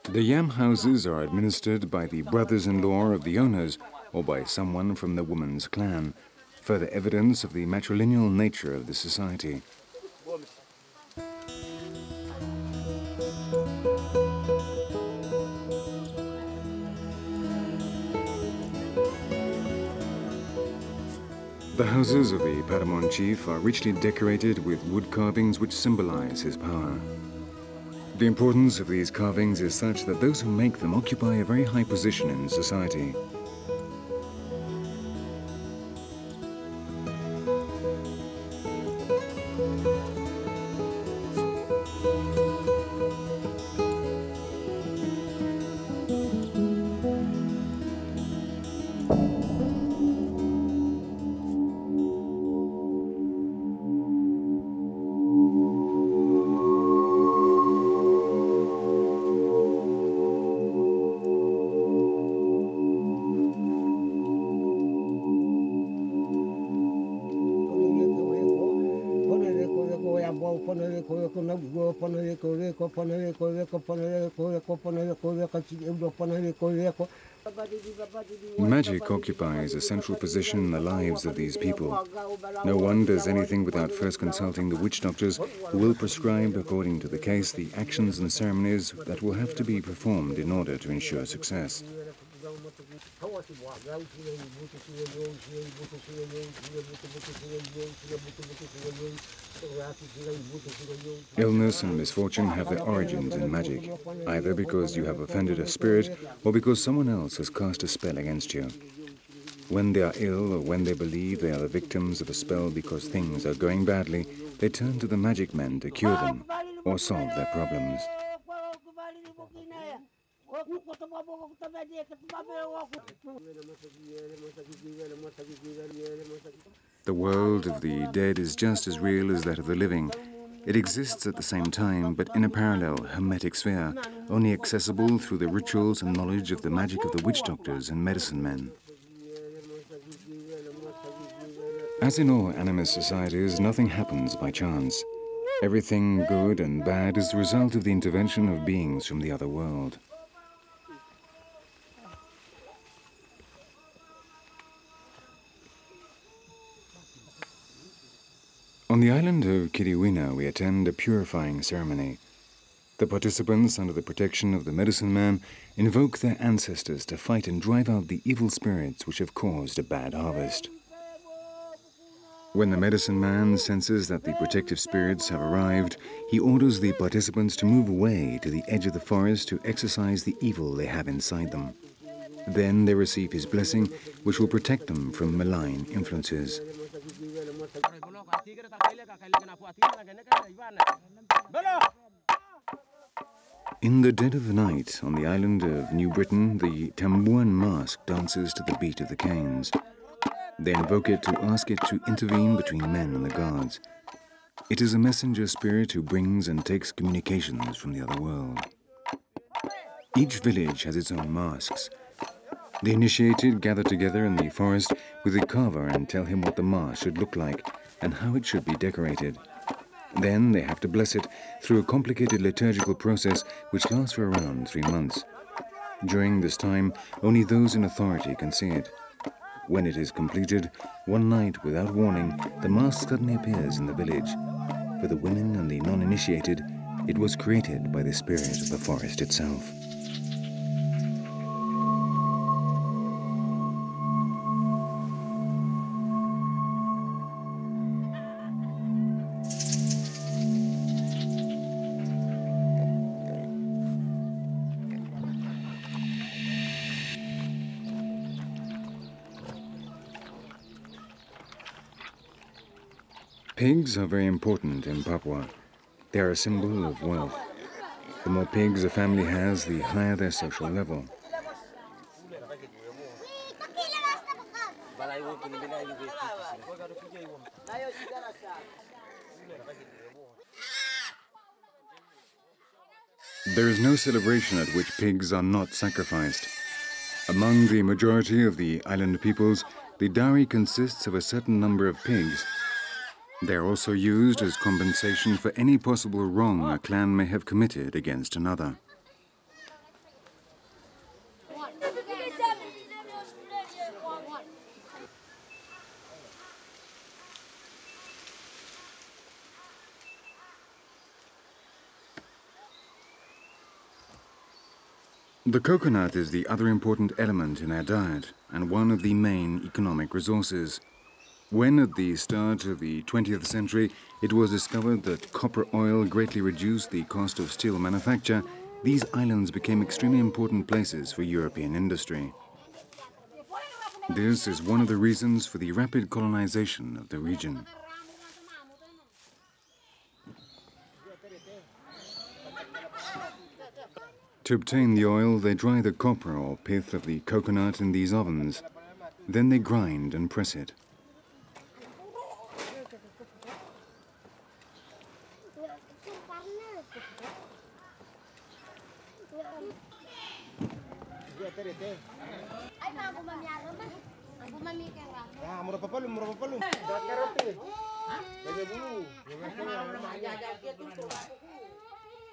The yam houses are administered by the brothers-in-law of the owners or by someone from the woman's clan, further evidence of the matrilineal nature of the society. The houses of the Paramount chief are richly decorated with wood carvings which symbolize his power. The importance of these carvings is such that those who make them occupy a very high position in society. Magic occupies a central position in the lives of these people. No one does anything without first consulting the witch doctors, who will prescribe, according to the case, the actions and ceremonies that will have to be performed in order to ensure success. Illness and misfortune have their origins in magic, either because you have offended a spirit or because someone else has cast a spell against you. When they are ill or when they believe they are the victims of a spell because things are going badly, they turn to the magic men to cure them or solve their problems. The world of the dead is just as real as that of the living. It exists at the same time, but in a parallel, hermetic sphere, only accessible through the rituals and knowledge of the magic of the witch doctors and medicine men. As in all animist societies, nothing happens by chance. Everything good and bad is the result of the intervention of beings from the other world. On the island of Kiriwina, we attend a purifying ceremony. The participants, under the protection of the medicine man, invoke their ancestors to fight and drive out the evil spirits which have caused a bad harvest. When the medicine man senses that the protective spirits have arrived, he orders the participants to move away to the edge of the forest to exorcise the evil they have inside them. Then they receive his blessing, which will protect them from malign influences. In the dead of the night, on the island of New Britain, the también mask dances to the beat of the canes. They invoke it to ask it to intervene between men and the gods. It is a messenger spirit who brings and takes communications from the other world. Each village has its own masks. The initiated gather together in the forest with the carver and tell him what the mask should look like and how it should be decorated. Then they have to bless it through a complicated liturgical process which lasts for around 3 months. During this time, only those in authority can see it. When it is completed, one night, without warning, the mask suddenly appears in the village. For the women and the non-initiated, it was created by the spirit of the forest itself. Pigs are very important in Papua. They are a symbol of wealth. The more pigs a family has, the higher their social level. There is no celebration at which pigs are not sacrificed. Among the majority of the island peoples, the dowry consists of a certain number of pigs. They are also used as compensation for any possible wrong a clan may have committed against another. The coconut is the other important element in our diet and one of the main economic resources. When at the start of the 20th century it was discovered that copper oil greatly reduced the cost of steel manufacture, these islands became extremely important places for European industry. This is one of the reasons for the rapid colonization of the region. To obtain the oil, they dry the copper or pith of the coconut in these ovens. Then they grind and press it.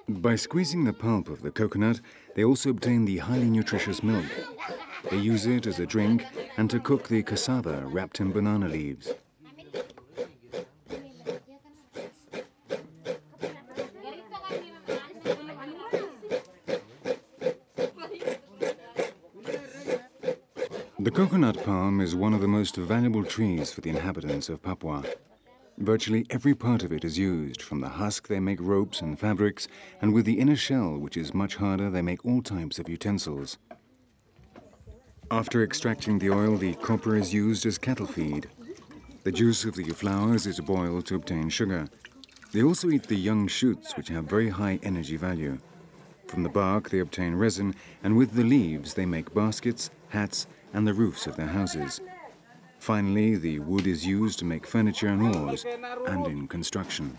By squeezing the pulp of the coconut, they also obtain the highly nutritious milk. They use it as a drink and to cook the cassava wrapped in banana leaves. The coconut palm is one of the most valuable trees for the inhabitants of Papua. Virtually every part of it is used. From the husk they make ropes and fabrics, and with the inner shell, which is much harder, they make all types of utensils. After extracting the oil, the copper is used as cattle feed. The juice of the flowers is boiled to obtain sugar. They also eat the young shoots, which have very high energy value. From the bark they obtain resin, and with the leaves they make baskets, hats, and the roofs of their houses. Finally, the wood is used to make furniture and oars, and in construction.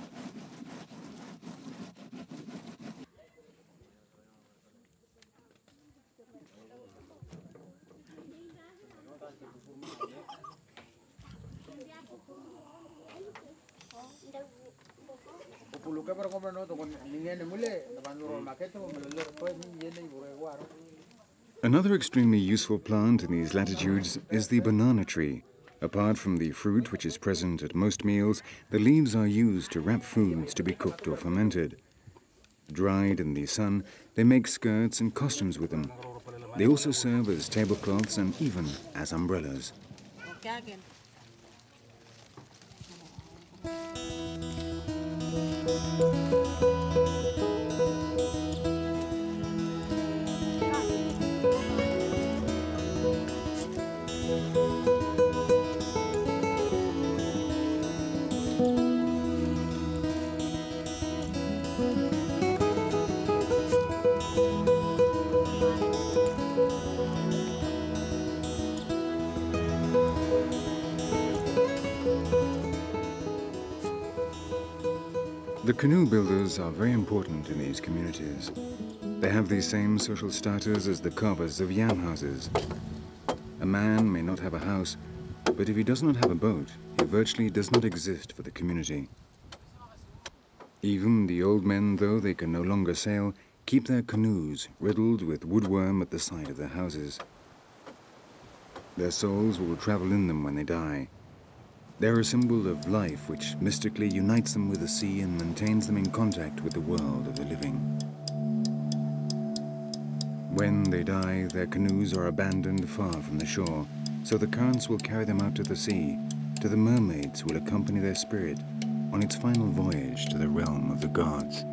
Another extremely useful plant in these latitudes is the banana tree. Apart from the fruit, which is present at most meals, the leaves are used to wrap foods to be cooked or fermented. Dried in the sun, they make skirts and costumes with them. They also serve as tablecloths and even as umbrellas. The canoe builders are very important in these communities. They have the same social status as the carvers of yam houses. A man may not have a house, but if he does not have a boat, he virtually does not exist for the community. Even the old men, though they can no longer sail, keep their canoes riddled with woodworm at the side of their houses. Their souls will travel in them when they die. They're a symbol of life which mystically unites them with the sea and maintains them in contact with the world of the living. When they die, their canoes are abandoned far from the shore, so the currents will carry them out to the sea, to the mermaids who will accompany their spirit on its final voyage to the realm of the gods.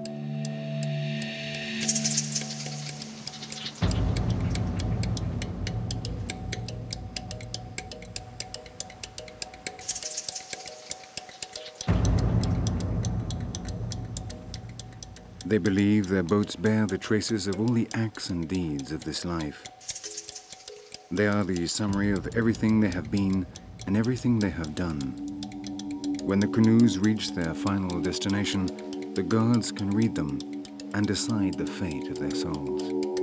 They believe their boats bear the traces of all the acts and deeds of this life. They are the summary of everything they have been and everything they have done. When the canoes reach their final destination, the gods can read them and decide the fate of their souls.